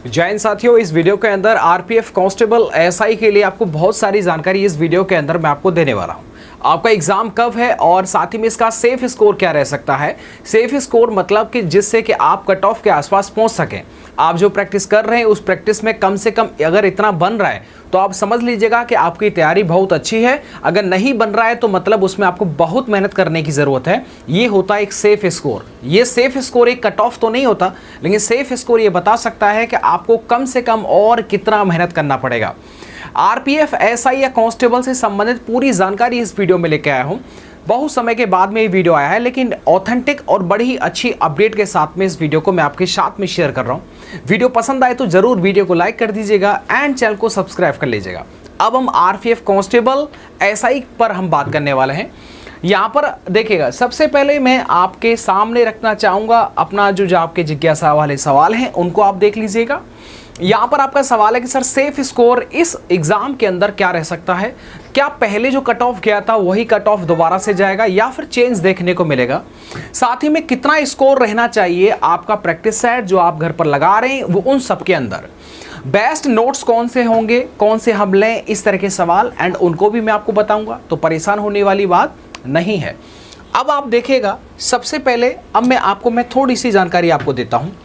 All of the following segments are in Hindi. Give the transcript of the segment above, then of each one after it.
जय हिंद साथियों, इस वीडियो के अंदर आरपीएफ कांस्टेबल एसआई के लिए आपको बहुत सारी जानकारी इस वीडियो के अंदर मैं आपको देने वाला हूं। आपका एग्जाम कब है और साथ ही में इसका सेफ स्कोर क्या रह सकता है। सेफ स्कोर मतलब कि जिससे कि आप कट ऑफ के आसपास पहुंच सकें। आप जो प्रैक्टिस कर रहे हैं उस प्रैक्टिस में कम से कम अगर इतना बन रहा है तो आप समझ लीजिएगा कि आपकी तैयारी बहुत अच्छी है। अगर नहीं बन रहा है तो मतलब उसमें आपको बहुत मेहनत करने की ज़रूरत है। ये होता है एक सेफ स्कोर। ये सेफ स्कोर एक कट ऑफ तो नहीं होता, लेकिन सेफ स्कोर ये बता सकता है कि आपको कम से कम और कितना मेहनत करना पड़ेगा। आरपीएफ एसआई या कांस्टेबल से संबंधित पूरी जानकारी इस वीडियो में लेके आया हूँ। बहुत समय के बाद में ये वीडियो आया है, लेकिन ऑथेंटिक और बड़ी ही अच्छी अपडेट के साथ में इस वीडियो को मैं आपके साथ में शेयर कर रहा हूँ। वीडियो पसंद आए तो जरूर वीडियो को लाइक कर दीजिएगा एंड चैनल को सब्सक्राइब कर लीजिएगा। अब हम आरपीएफ कांस्टेबल एसआई पर हम बात करने वाले हैं। यहाँ पर देखिएगा, सबसे पहले मैं आपके सामने रखना चाहूँगा अपना जो आपके जिज्ञासा वाले सवाल हैं उनको आप देख लीजिएगा। यहाँ पर आपका सवाल है कि सर सेफ स्कोर इस एग्जाम के अंदर क्या रह सकता है। क्या पहले जो कट ऑफ गया था वही कट ऑफ दोबारा से जाएगा या फिर चेंज देखने को मिलेगा। साथ ही में कितना स्कोर रहना चाहिए आपका प्रैक्टिस सेट जो आप घर पर लगा रहे हैं वो उन सब के अंदर। बेस्ट नोट्स कौन से होंगे, कौन से हम लें, इस तरह के सवाल एंड उनको भी मैं आपको बताऊंगा, तो परेशान होने वाली बात नहीं है। अब आप देखिएगा, सबसे पहले अब मैं थोड़ी सी जानकारी आपको देता हूँ।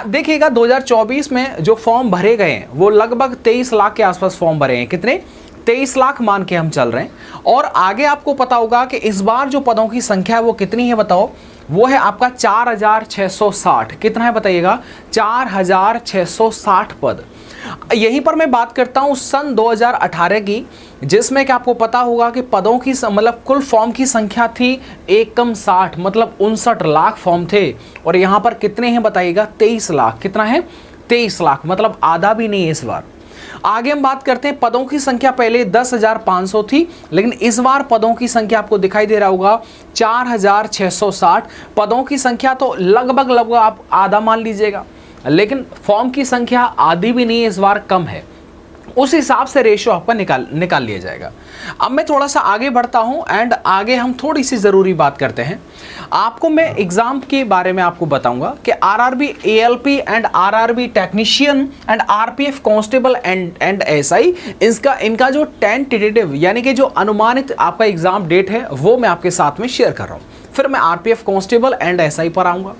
देखिएगा 2024 में जो फॉर्म भरे गए हैं वो लगभग 23 लाख के आसपास फॉर्म भरे हैं। कितने? 23 लाख मान के हम चल रहे हैं। और आगे आपको पता होगा कि इस बार जो पदों की संख्या है वो कितनी है, बताओ। वो है आपका 4660। कितना है बताइएगा? 4660 पद। यहीं पर मैं बात करता हूं सन 2018 की, जिसमें कि आपको पता होगा कि पदों की मतलब कुल फॉर्म की संख्या थी 160, मतलब 59 लाख फॉर्म थे। और यहां पर कितने हैं बताइएगा? 23 लाख। कितना है? 23 लाख, मतलब आधा भी नहीं है इस बार। आगे हम बात करते हैं, पदों की संख्या पहले 10,500 थी, लेकिन इस बार पदों की संख्या आपको दिखाई दे रहा होगा 4660 पदों की संख्या। तो लगभग आप आधा मान लीजिएगा, लेकिन फॉर्म की संख्या आधी भी नहीं, इस बार कम है। उस हिसाब से रेशियो आपका निकाल लिया जाएगा। अब मैं थोड़ा सा आगे बढ़ता हूं एंड आगे हम थोड़ी सी ज़रूरी बात करते हैं। आपको मैं एग्ज़ाम के बारे में आपको बताऊंगा कि RRB ALP and RRB technician and RPF constable and SI, इनका जो टेंटेटिव यानी कि जो अनुमानित आपका एग्ज़ाम डेट है वो मैं आपके साथ में शेयर कर रहा हूँ। फिर मैं आरपीएफ कांस्टेबल एंड एसआई पर आऊँगा।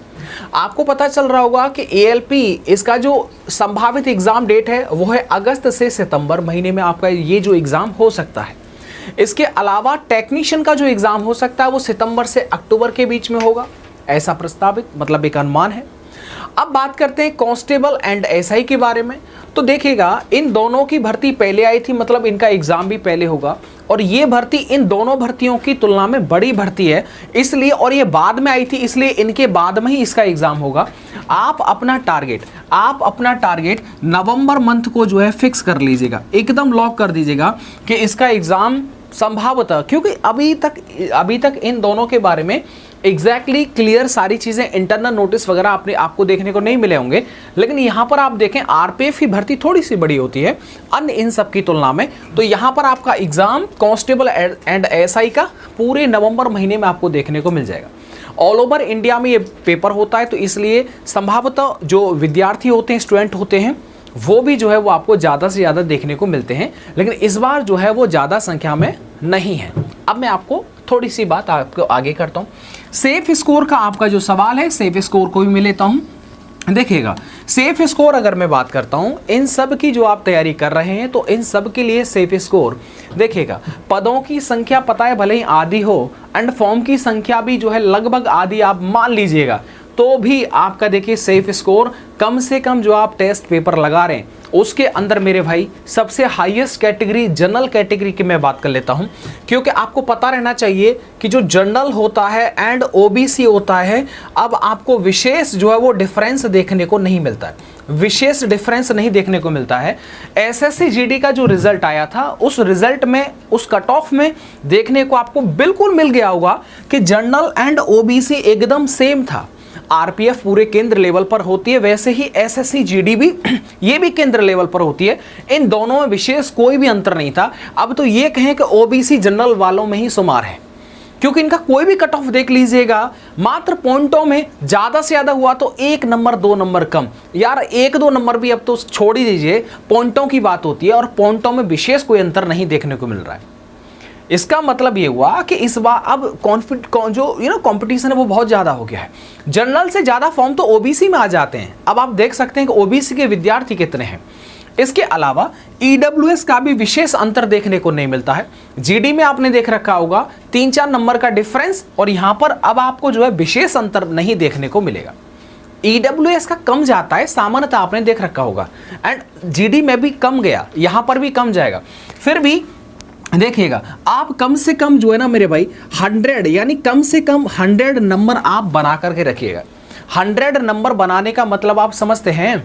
आपको पता चल रहा होगा कि एएलपी इसका जो संभावित एग्जाम डेट है वो है अगस्त से सितंबर महीने में आपका ये जो एग्जाम हो सकता है। इसके अलावा टेक्नीशियन का जो एग्जाम हो सकता है वो सितंबर से अक्टूबर के बीच में होगा, ऐसा प्रस्तावित, मतलब एक अनुमान है। अब बात करते हैं कांस्टेबल एंड एसआई के बारे में। तो देखिएगा, इन दोनों की भर्ती पहले आई थी, मतलब इनका एग्जाम भी पहले होगा। और ये भर्ती इन दोनों भर्तियों की तुलना में बड़ी भर्ती है इसलिए, और ये बाद में आई थी इसलिए इनके बाद में ही इसका एग्जाम होगा। आप अपना टारगेट नवंबर मंथ को जो है फिक्स कर लीजिएगा, एकदम लॉक कर दीजिएगा कि इसका एग्जाम संभावतः, क्योंकि अभी तक इन दोनों के बारे में एग्जैक्टली क्लियर सारी चीज़ें, इंटरनल नोटिस वगैरह आपको देखने को नहीं मिले होंगे। लेकिन यहाँ पर आप देखें आरपीएफ की भर्ती थोड़ी सी बड़ी होती है अन्य इन सब की तुलना में। तो यहाँ पर आपका एग्जाम कांस्टेबल एंड एसआई का पूरे नवंबर महीने में आपको देखने को मिल जाएगा। ऑल ओवर इंडिया में ये पेपर होता है, तो इसलिए संभवतः जो विद्यार्थी होते हैं, स्टूडेंट होते हैं, वो भी जो है वो आपको ज़्यादा से ज़्यादा देखने को मिलते हैं। लेकिन इस बार जो है वो ज़्यादा संख्या में नहीं है। अब मैं आपको थोड़ी सी बात आपको आगे करता हूँ। सेफ स्कोर का आपका जो सवाल है, सेफ स्कोर को भी मैं लेता हूँ। देखिएगा, सेफ स्कोर अगर मैं बात करता हूँ, इन सब की जो आप तैयारी कर रहे हैं तो इन सब के लिए सेफ स्कोर देखिएगा, पदों की संख्या पता है भले ही आधी हो एंड फॉर्म की संख्या भी जो है लगभग आधी आप मान लीजिएगा, तो भी आपका देखिए सेफ स्कोर कम से कम जो आप टेस्ट पेपर लगा रहे हैं उसके अंदर मेरे भाई सबसे हाईएस्ट कैटेगरी जनरल कैटेगरी की मैं बात कर लेता हूं। क्योंकि आपको पता रहना चाहिए कि जो जनरल होता है एंड ओबीसी होता है, अब आपको विशेष जो है वो डिफरेंस देखने को नहीं मिलता है, विशेष डिफरेंस नहीं देखने को मिलता है। एसएससी जीडी का जो रिजल्ट आया था उस रिजल्ट में, उस कट ऑफ में देखने को आपको बिल्कुल मिल गया होगा कि जनरल एंड ओबीसी एकदम सेम था। आरपीएफ पूरे केंद्र लेवल पर होती है, वैसे ही एसएससी जीडी भी ये भी केंद्र लेवल पर होती है। इन दोनों में विशेष कोई भी अंतर नहीं था। अब तो ये कहें कि ओबीसी जनरल वालों में ही शुमार है, क्योंकि इनका कोई भी कट ऑफ देख लीजिएगा, मात्र पॉइंटों में ज्यादा से ज्यादा हुआ तो 1 नंबर 2 नंबर कम। यार 1-2 नंबर भी अब तो छोड़ ही दीजिए, पॉइंटों की बात होती है और पॉइंटों में विशेष कोई अंतर नहीं देखने को मिल रहा है। इसका मतलब ये हुआ कि इस बार अब कंपटीशन है वो बहुत ज़्यादा हो गया है। जनरल से ज़्यादा फॉर्म तो ओबीसी में आ जाते हैं। अब आप देख सकते हैं कि ओबीसी के विद्यार्थी कितने हैं। इसके अलावा ईडब्ल्यूएस का भी विशेष अंतर देखने को नहीं मिलता है। जीडी में आपने देख रखा होगा 3-4 नंबर का डिफरेंस, और यहां पर अब आपको जो है विशेष अंतर नहीं देखने को मिलेगा। ईडब्ल्यूएस का कम जाता है, सामान्यतः आपने देख रखा होगा, एंड जीडी में भी कम गया, यहां पर भी कम जाएगा। फिर भी देखिएगा आप कम से कम जो है ना मेरे भाई 100, यानी कम से कम 100 नंबर आप बना करके रखिएगा। 100 नंबर बनाने का मतलब आप समझते हैं,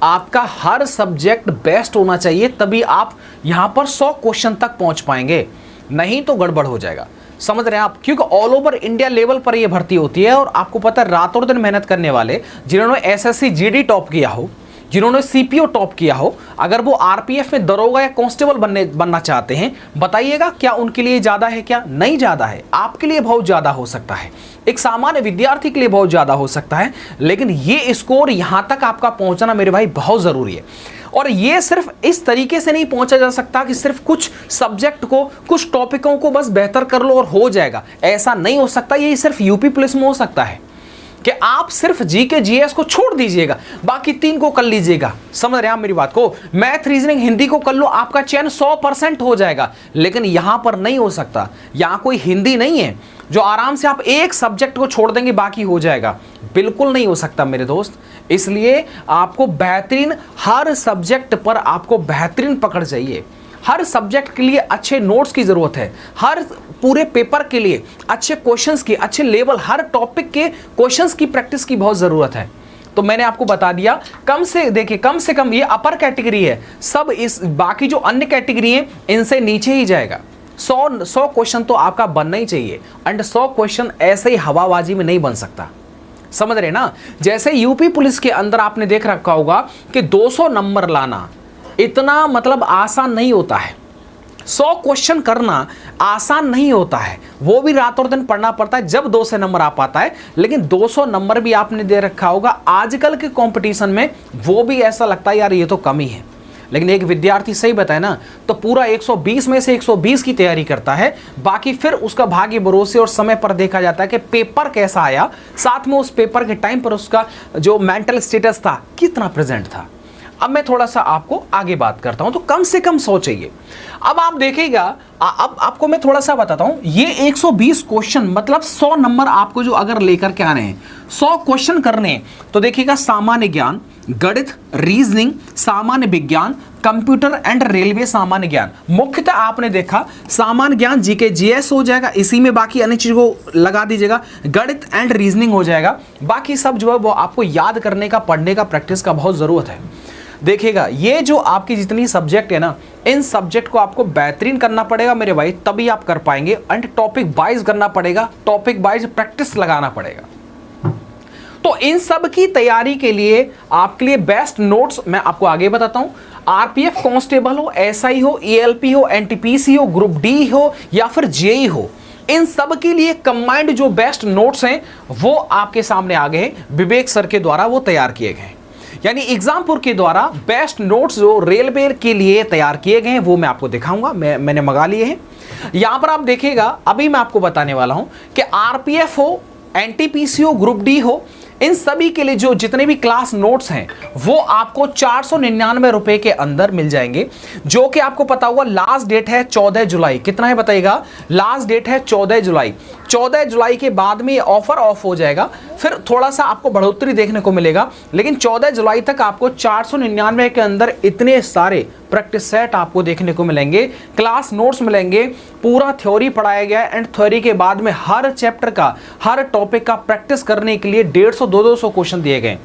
आपका हर सब्जेक्ट बेस्ट होना चाहिए, तभी आप यहां पर 100 क्वेश्चन तक पहुंच पाएंगे, नहीं तो गड़बड़ हो जाएगा। समझ रहे हैं आप, क्योंकि ऑल ओवर इंडिया लेवल पर यह भर्ती होती है। और आपको पता है रातों दिन मेहनत करने वाले, जिन्होंने एसएससी जीडी टॉप किया हो, जिन्होंने सीपीओ टॉप किया हो, अगर वो आरपीएफ में दरोगा या कांस्टेबल बनना चाहते हैं, बताइएगा क्या उनके लिए ज़्यादा है? क्या नहीं ज़्यादा है? आपके लिए बहुत ज़्यादा हो सकता है, एक सामान्य विद्यार्थी के लिए बहुत ज़्यादा हो सकता है, लेकिन ये स्कोर यहाँ तक आपका पहुँचना मेरे भाई बहुत ज़रूरी है। और ये सिर्फ इस तरीके से नहीं पहुंचा जा सकता कि सिर्फ कुछ सब्जेक्ट को, कुछ टॉपिकों को बस बेहतर कर लो और हो जाएगा, ऐसा नहीं हो सकता। ये सिर्फ यूपी पुलिस में हो सकता है कि आप सिर्फ जीके जीएस को छोड़ दीजिएगा, बाकी 3 को कर लीजिएगा। समझ रहे हैं आप मेरी बात को? मैथ, रीजनिंग, हिंदी को कर लो, आपका चयन 100% हो जाएगा। लेकिन यहां पर नहीं हो सकता, यहां कोई हिंदी नहीं है जो आराम से आप एक सब्जेक्ट को छोड़ देंगे बाकी हो जाएगा, बिल्कुल नहीं हो सकता मेरे दोस्त। इसलिए आपको बेहतरीन, हर सब्जेक्ट पर आपको बेहतरीन पकड़ चाहिए। हर सब्जेक्ट के लिए अच्छे नोट्स की जरूरत है, हर पूरे पेपर के लिए अच्छे क्वेश्चंस की, अच्छे लेवल, हर टॉपिक के क्वेश्चंस की प्रैक्टिस की बहुत जरूरत है। तो मैंने आपको बता दिया, कम से कम ये अपर कैटेगरी है, सब इस बाकी जो अन्य कैटेगरी है इनसे नीचे ही जाएगा। 100 क्वेश्चन तो आपका बनना ही चाहिए, एंड 100 क्वेश्चन ऐसे ही हवाबाजी में नहीं बन सकता। समझ रहे ना? जैसे यूपी पुलिस के अंदर आपने देख रखा होगा कि 200 नंबर लाना इतना मतलब आसान नहीं होता है। 100 क्वेश्चन करना आसान नहीं होता है, वो भी रात और दिन पढ़ना पड़ता है, जब 2 से नंबर आ पाता है। लेकिन 200 नंबर भी आपने दे रखा होगा आजकल के कंपटीशन में, वो भी ऐसा लगता है यार ये तो कम ही है। लेकिन एक विद्यार्थी सही बताए ना तो पूरा 120 में से 120 की तैयारी करता है, बाकी फिर उसका भाग्य भरोसे और समय पर देखा जाता है कि पेपर कैसा आया, साथ में उस पेपर के टाइम पर उसका जो मेंटल स्टेटस था कितना प्रेजेंट था। अब मैं थोड़ा सा आपको आगे बात करता हूं, तो कम से कम 100 चाहिए। अब आप देखिएगा, अब आपको मैं थोड़ा सा बताता हूं, ये 120 क्वेश्चन मतलब 100 नंबर आपको जो अगर लेकर के आने हैं, 100 क्वेश्चन करने हैं, तो देखिएगा सामान्य ज्ञान, गणित, रीजनिंग, सामान्य विज्ञान, कंप्यूटर एंड रेलवे सामान्य ज्ञान। मुख्यतः आपने देखा सामान्य ज्ञान जीके जीएस हो जाएगा, इसी में बाकी अन्य चीजों को लगा दीजिएगा, गणित एंड रीजनिंग हो जाएगा, बाकी सब जो है वो आपको याद करने का, पढ़ने का, प्रैक्टिस का बहुत जरूरत है। देखिएगा ये जो आपकी जितनी सब्जेक्ट है ना, इन सब्जेक्ट को आपको बेहतरीन करना पड़ेगा मेरे भाई, तभी आप कर पाएंगे। एंड टॉपिक वाइज करना पड़ेगा, टॉपिक वाइज प्रैक्टिस लगाना पड़ेगा। तो इन सब की तैयारी के लिए आपके लिए बेस्ट नोट्स मैं आपको आगे बताता हूं। आरपीएफ कांस्टेबल हो, एसआई हो, एएलपी हो, एनटीपीसी हो, ग्रुप डी हो या फिर जेई हो, इन सब के लिए कंबाइंड जो बेस्ट नोट्स हैं वो आपके सामने आ गए हैं, विवेक सर के द्वारा वो तैयार किए गए हैं। यानी एग्जामपुर के द्वारा बेस्ट नोट्स जो रेलवे के लिए तैयार किए गए हैं वो मैं आपको दिखाऊंगा, मैंने मंगा लिए हैं। यहां पर आप देखिएगा, अभी मैं आपको बताने वाला हूं कि आरपीएफ हो, एनटीपीसी हो, ग्रुप डी हो, इन सभी के लिए जो जितने भी क्लास नोट्स हैं वो आपको 499 रुपए के अंदर मिल जाएंगे, जो कि आपको पता होगा लास्ट डेट है 14 जुलाई। कितना है बताइएगा? लास्ट डेट है 14 जुलाई। 14 जुलाई के बाद में ये ऑफर ऑफ हो जाएगा, फिर थोड़ा सा आपको बढ़ोतरी देखने को मिलेगा, लेकिन 14 जुलाई तक आपको 499 के अंदर इतने सारे प्रैक्टिस सेट आपको देखने को मिलेंगे, क्लास नोट्स मिलेंगे, पूरा थ्योरी पढ़ाया गया है, एंड थ्योरी के बाद में हर चैप्टर का, हर टॉपिक का प्रैक्टिस करने के लिए 150-200 क्वेश्चन दिए गए।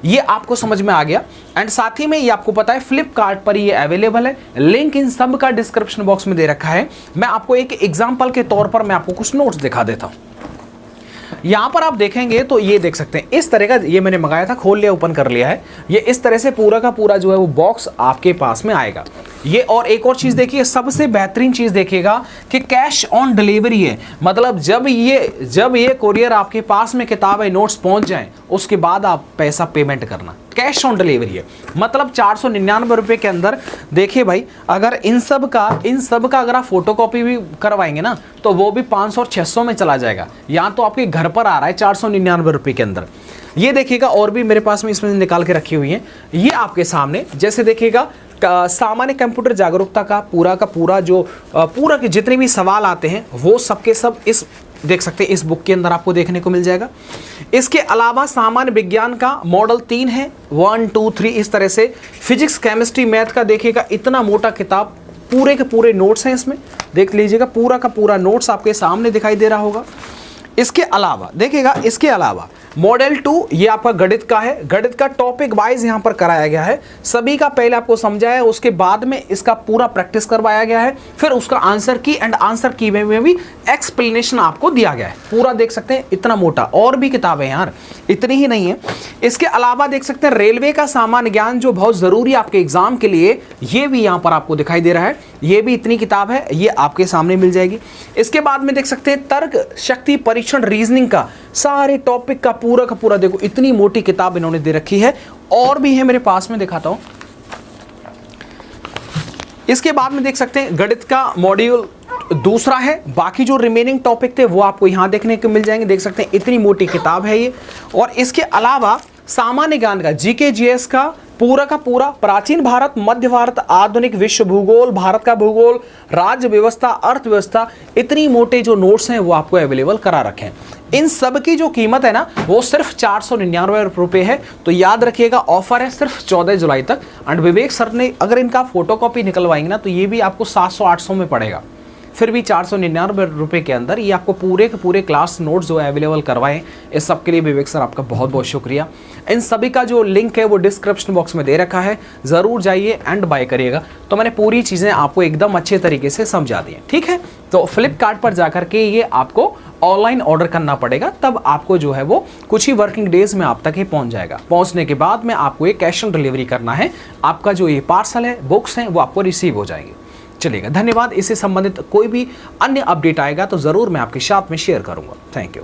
ये आपको समझ में आ गया। एंड साथ ही में ये आपको पता है फ्लिपकार्ट पर ये अवेलेबल है, लिंक इन सब का डिस्क्रिप्शन बॉक्स में दे रखा है। मैं आपको एक एग्जांपल के तौर पर मैं आपको कुछ नोट्स दिखा देता हूं। यहां पर आप देखेंगे तो ये देख सकते हैं, इस तरह का ये मैंने मंगाया था, खोल लिया, ओपन कर लिया है। ये इस तरह से पूरा का पूरा जो है वो बॉक्स आपके पास में आएगा। ये और एक और चीज देखिए, सबसे बेहतरीन चीज देखिएगा कि कैश ऑन डिलीवरी है। मतलब जब ये कोरियर आपके पास में किताब है, नोट्स पहुंच जाएं, उसके बाद आप पैसा पेमेंट करना, कैश ऑन डिलीवरी है। मतलब 499 रुपए के अंदर देखिए भाई, अगर इन सब का अगर आप फोटोकॉपी भी करवाएंगे ना तो वो भी 500 और 600 में चला जाएगा। यहाँ तो आपके घर पर आ रहा है 499 रुपए के अंदर। ये देखिएगा, और भी मेरे पास में इसमें निकाल के रखी हुई है, ये आपके सामने जैसे देखिएगा सामान्य कंप्यूटर जागरूकता का पूरा जो पूरा के जितने भी सवाल आते हैं वो सबके सब इस देख सकते हैं, इस बुक के अंदर आपको देखने को मिल जाएगा। इसके अलावा सामान्य विज्ञान का मॉडल 3 है, 1, 2, 3 इस तरह से। फिजिक्स, केमिस्ट्री, मैथ का देखिएगा इतना मोटा किताब, पूरे के पूरे नोट्स हैं इसमें, देख लीजिएगा पूरा का पूरा नोट्स आपके सामने दिखाई दे रहा होगा। इसके अलावा देखिएगा, इसके अलावा मॉडल 2 ये आपका गणित का है, गणित का टॉपिक वाइज यहाँ पर कराया गया है, सभी का पहले आपको समझाया, उसके बाद में इसका पूरा प्रैक्टिस करवाया गया है, फिर उसका आंसर की एंड आंसर की में भी एक्सप्लेनेशन आपको दिया गया है, पूरा देख सकते हैं इतना मोटा। और भी किताबें यार, इतनी ही नहीं है। इसके अलावा देख सकते हैं रेलवे का सामान्य ज्ञान जो बहुत जरूरी है आपके एग्जाम के लिए, ये भी यहाँ पर आपको दिखाई दे रहा है, ये भी इतनी किताब है, ये आपके सामने मिल जाएगी। इसके बाद में देख सकते हैं तर्क शक्ति परीक्षण, रीजनिंग का सारे टॉपिक का पूरा देखो, इतनी मोटी किताब इन्होंने दे रखी है। और भी है मेरे पास में, दिखाता हूं। इसके बाद में देख सकते हैं गणित का मॉड्यूल 2 है, बाकी जो रिमेनिंग टॉपिक थे वो आपको यहां देखने को मिल जाएंगे, देख सकते हैं इतनी मोटी किताब है ये। और इसके अलावा सामान्य ज्ञान का जीके जीएस का पूरा प्राचीन भारत, मध्य भारत, आधुनिक विश्व भूगोल, भारत का भूगोल, राज्य व्यवस्था, अर्थव्यवस्था, इतनी मोटे जो नोट्स हैं वो आपको अवेलेबल करा रखे हैं। इन सब की जो कीमत है ना वो सिर्फ 499 रुपये है। तो याद रखिएगा, ऑफर है सिर्फ 14 जुलाई तक। एंड विवेक सर ने अगर इनका फोटोकॉपी निकलवाएंगे ना तो ये भी आपको 700-800 में पड़ेगा, फिर भी 499 रुपये के अंदर ये आपको पूरे के पूरे क्लास नोट्स जो है अवेलेबल करवाएं। इस सब के लिए विवेक सर आपका बहुत बहुत शुक्रिया। इन सभी का जो लिंक है वो डिस्क्रिप्शन बॉक्स में दे रखा है, ज़रूर जाइए एंड बाय करिएगा। तो मैंने पूरी चीज़ें आपको एकदम अच्छे तरीके से समझा दी हैं, ठीक है। तो फ्लिपकार्ट पर जाकर के ये आपको ऑनलाइन ऑर्डर करना पड़ेगा, तब आपको जो है वो कुछ ही वर्किंग डेज में आप तक ये पहुंच जाएगा। पहुंचने के बाद में आपको ये कैश ऑन डिलीवरी करना है, आपका जो ये पार्सल है, बुक्स हैं, वो आपको रिसीव हो जाएंगे। चलिएगा, धन्यवाद। इससे संबंधित कोई भी अन्य अपडेट आएगा तो ज़रूर मैं आपके साथ में शेयर करूंगा। Thank you.